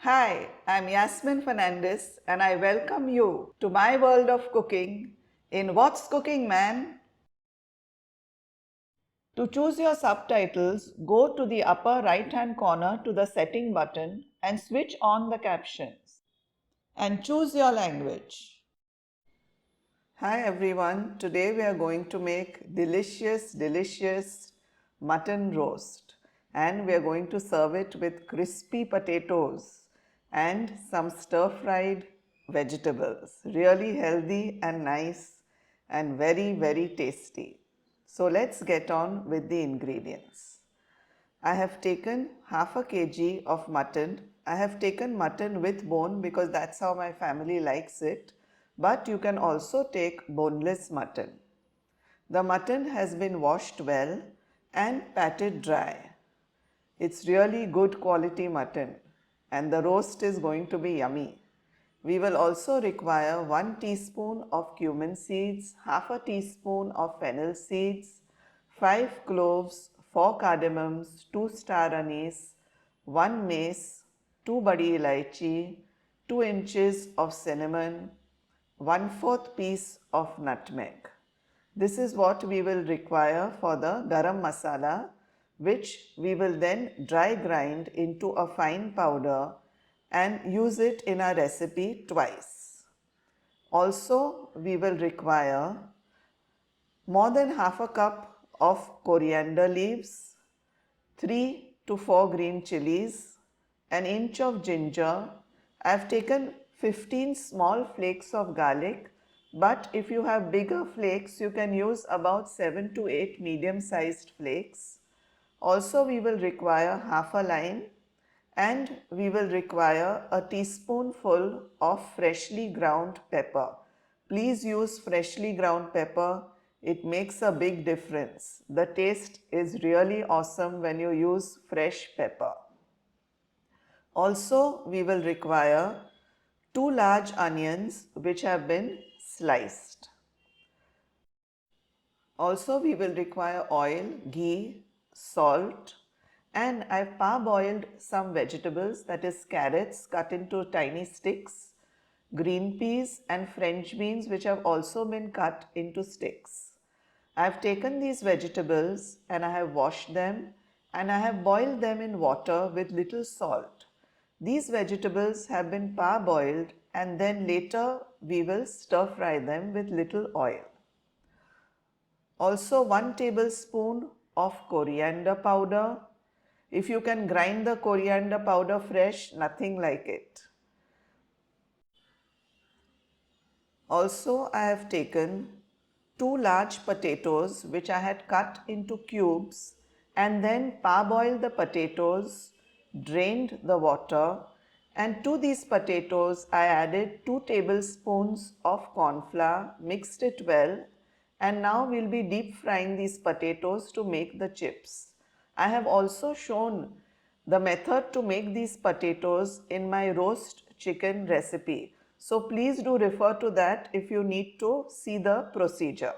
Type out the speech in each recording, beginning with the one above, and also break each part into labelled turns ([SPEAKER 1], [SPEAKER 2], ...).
[SPEAKER 1] Hi, I'm Yasmin Fernandes and I welcome you to my world of cooking in What's Cooking Man? To choose your subtitles, go to the upper right hand corner to the setting button and switch on the captions and choose your language. Hi everyone, today we are going to make delicious mutton roast and we are going to serve it with crispy potatoes and some stir-fried vegetables. Really healthy and nice and very tasty. So let's get on with the ingredients. I have taken half a kg of mutton. I have taken mutton with bone because that's how my family likes it. But you can also take boneless mutton. The mutton has been washed well and patted dry. It's really good quality mutton and the roast is going to be yummy. We will also require 1 teaspoon of cumin seeds, half a teaspoon of fennel seeds, 5 cloves, 4 cardamoms, 2 star anise, 1 mace, 2 badi ilaichi, 2 inches of cinnamon, 1/4 piece of nutmeg. This is what we will require for the garam masala, which we will then dry grind into a fine powder and use it in our recipe twice. Also, we will require more than half a cup of coriander leaves, 3 to 4 green chillies, an inch of ginger. I have taken 15 small flakes of garlic, but if you have bigger flakes, you can use about 7 to 8 medium-sized flakes. Also, we will require half a lime and we will require a teaspoonful of freshly ground pepper. Please use freshly ground pepper. It makes a big difference. The taste is really awesome when you use fresh pepper. Also, we will require 2 large onions which have been sliced. Also, we will require oil, ghee, salt, and I've parboiled some vegetables, that is carrots cut into tiny sticks, green peas and French beans which have also been cut into sticks. I have taken these vegetables and I have washed them and I have boiled them in water with little salt. These vegetables have been parboiled and then later we will stir fry them with little oil. Also 1 tablespoon of coriander powder. If you can grind the coriander powder fresh, nothing like it. Also, I have taken 2 large potatoes which I had cut into cubes and then parboiled the potatoes, drained the water, and to these potatoes I added 2 tablespoons of corn flour, mixed it well, and now we'll be deep frying these potatoes to make the chips. I have also shown the method to make these potatoes in my roast chicken recipe. So please do refer to that if you need to see the procedure.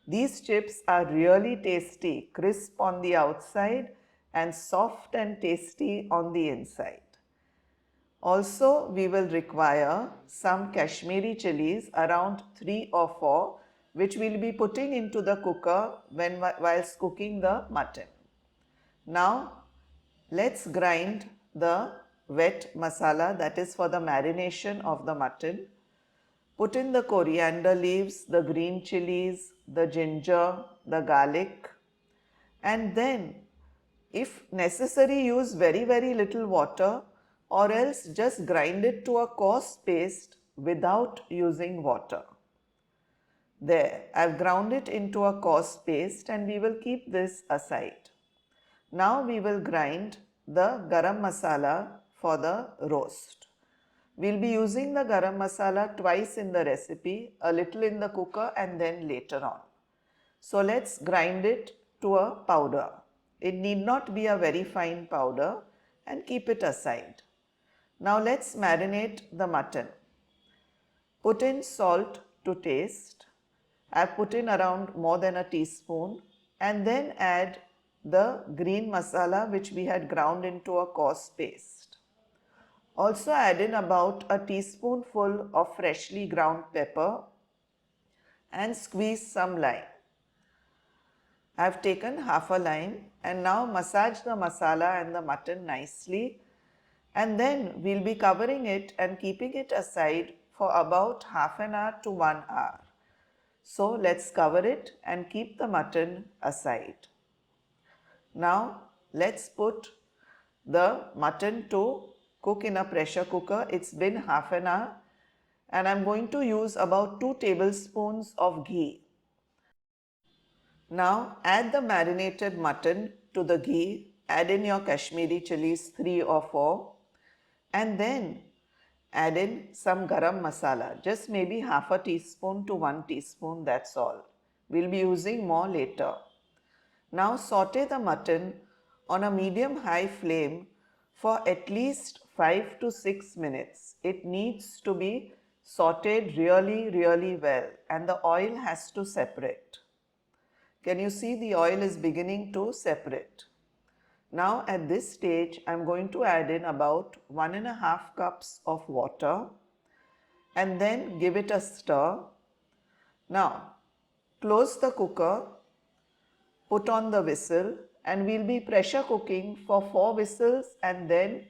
[SPEAKER 1] These chips are really tasty, crisp on the outside and soft and tasty on the inside. Also, we will require some Kashmiri chilies, around 3 or 4, which we will be putting into the cooker whilst cooking the mutton. Now, let's grind the wet masala, that is for the marination of the mutton. Put in the coriander leaves, the green chilies, the ginger, the garlic, and then if necessary use very little water or else just grind it to a coarse paste without using water. There, I've ground it into a coarse paste and we will keep this aside. Now we will grind the garam masala for the roast. We'll be using the garam masala twice in the recipe, a little in the cooker and then later on. So let's grind it to a powder. It need not be a very fine powder and keep it aside. Now let's marinate the mutton. Put in salt to taste. I've put in around more than a teaspoon and then add the green masala which we had ground into a coarse paste. Also add in about a teaspoonful of freshly ground pepper and squeeze some lime. I have taken half a lime and now massage the masala and the mutton nicely, and then we'll be covering it and keeping it aside for about half an hour to 1 hour. So let's cover it and keep the mutton aside. Now let's put the mutton to cook in a pressure cooker. It's been half an hour and I'm going to use about 2 tablespoons of ghee. Now add the marinated mutton to the ghee, add in your Kashmiri chillies 3 or 4, and then add in some garam masala, just maybe half a teaspoon to 1 teaspoon, that's all. We'll be using more later. Now sauté the mutton on a medium-high flame for at least 5 to 6 minutes. It needs to be sautéed really well and the oil has to separate. Can you see the oil is beginning to separate? Now at this stage, I am going to add in about 1.5 cups of water and then give it a stir. Now close the cooker, put on the whistle, and we'll be pressure cooking for 4 whistles and then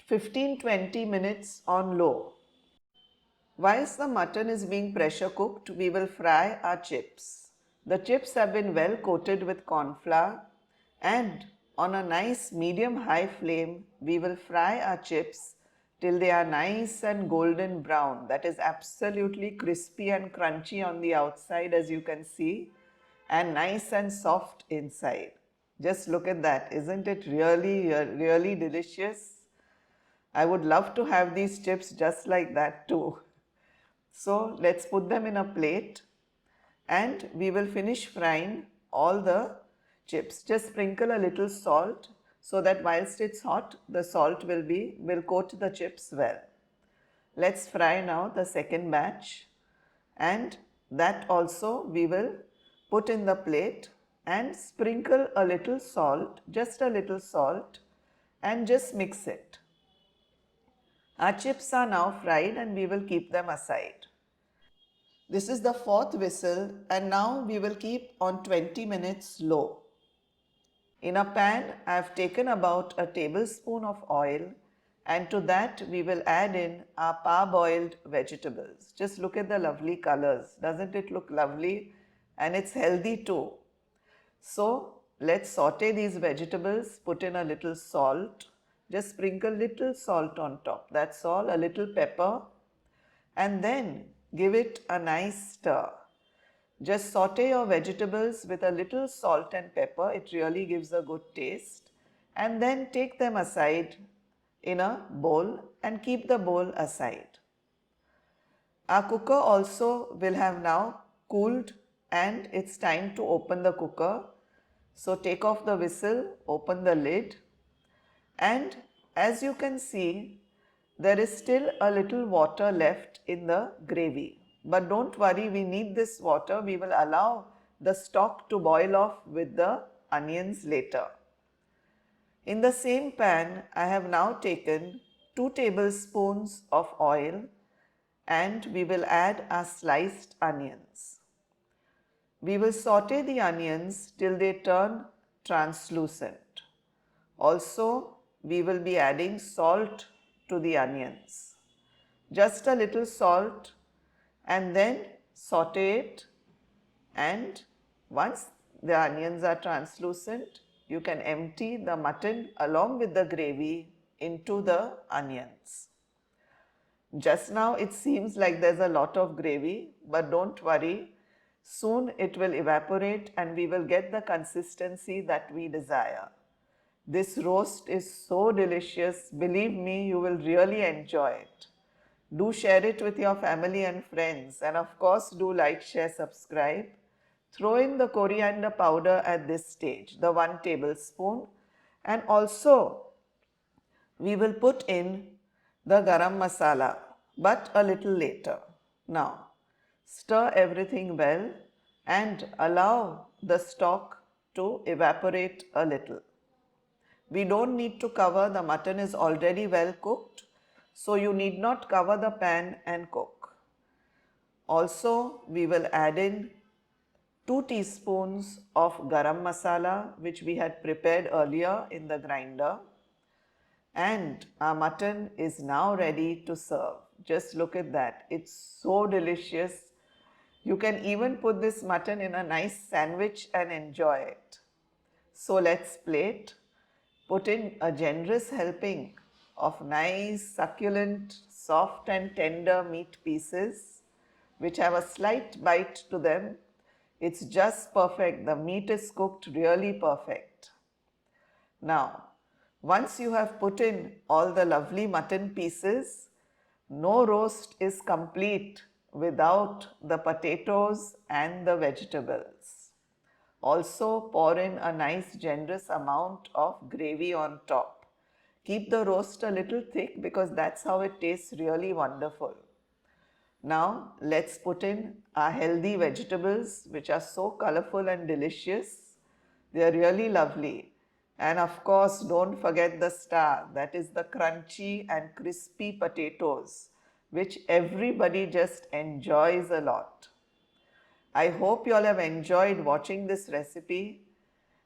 [SPEAKER 1] 15-20 minutes on low. Whilst the mutton is being pressure cooked, we will fry our chips. The chips have been well coated with corn flour, and on a nice medium-high flame, we will fry our chips till they are nice and golden brown. That is absolutely crispy and crunchy on the outside, as you can see, and nice and soft inside. Just look at that. Isn't it really delicious? I would love to have these chips just like that too. So let's put them in a plate and we will finish frying all the chips. Just sprinkle a little salt so that whilst it's hot, the salt will coat the chips well. Let's fry now the second batch, and that also we will put in the plate and sprinkle a little salt, just a little salt, and just mix it. Our chips are now fried and we will keep them aside. This is the 4th whistle and now we will keep on 20 minutes low. In a pan, I have taken about a tablespoon of oil, and to that we will add in our parboiled vegetables. Just look at the lovely colors. Doesn't it look lovely? And it's healthy too. So let's saute these vegetables, put in a little salt. Just sprinkle little salt on top. That's all, a little pepper. And then give it a nice stir. Just saute your vegetables with a little salt and pepper. It really gives a good taste. And then take them aside in a bowl and keep the bowl aside. Our cooker also will have now cooled and it's time to open the cooker. So take off the whistle, open the lid, and as you can see, there is still a little water left in the gravy. But don't worry, we need this water. We will allow the stock to boil off with the onions later. In the same pan, I have now taken 2 tablespoons of oil and we will add our sliced onions. We will saute the onions till they turn translucent. Also, we will be adding salt to the onions. Just a little salt and then saute it, and once the onions are translucent, you can empty the mutton along with the gravy into the onions. Just now it seems like there's a lot of gravy, but don't worry, soon it will evaporate and we will get the consistency that we desire. This roast is so delicious, believe me, you will really enjoy it. Do share it with your family and friends, and of course do like, share, subscribe. Throw in the coriander powder at this stage, the 1 tablespoon, and also we will put in the garam masala, but a little later. Now stir everything well and allow the stock to evaporate a little. We don't need to cover, the mutton is already well cooked. so you need not cover the pan and cook. Also, we will add in 2 teaspoons of garam masala, which we had prepared earlier in the grinder. And our mutton is now ready to serve. Just look at that. It's so delicious. You can even put this mutton in a nice sandwich and enjoy it. So let's plate. Put in a generous helping of nice, succulent, soft and tender meat pieces which have a slight bite to them. It's just perfect. The meat is cooked really perfect. Now, once you have put in all the lovely mutton pieces, no roast is complete without the potatoes and the vegetables. Also, pour in a nice generous amount of gravy on top. Keep the roast a little thick because that's how it tastes really wonderful. Now, let's put in our healthy vegetables, which are so colorful and delicious. They are really lovely. And of course, don't forget the star, that is the crunchy and crispy potatoes, which everybody just enjoys a lot. I hope you all have enjoyed watching this recipe.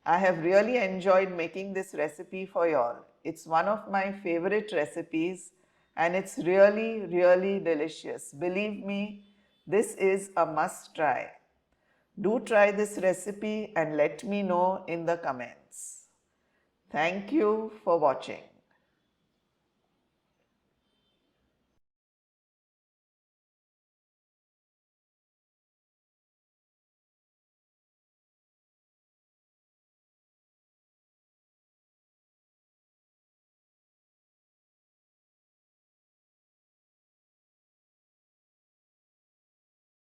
[SPEAKER 1] I have really enjoyed making this recipe for you all. It's one of my favorite recipes and it's really, really delicious. Believe me, this is a must try. Do try this recipe and let me know in the comments. Thank you for watching.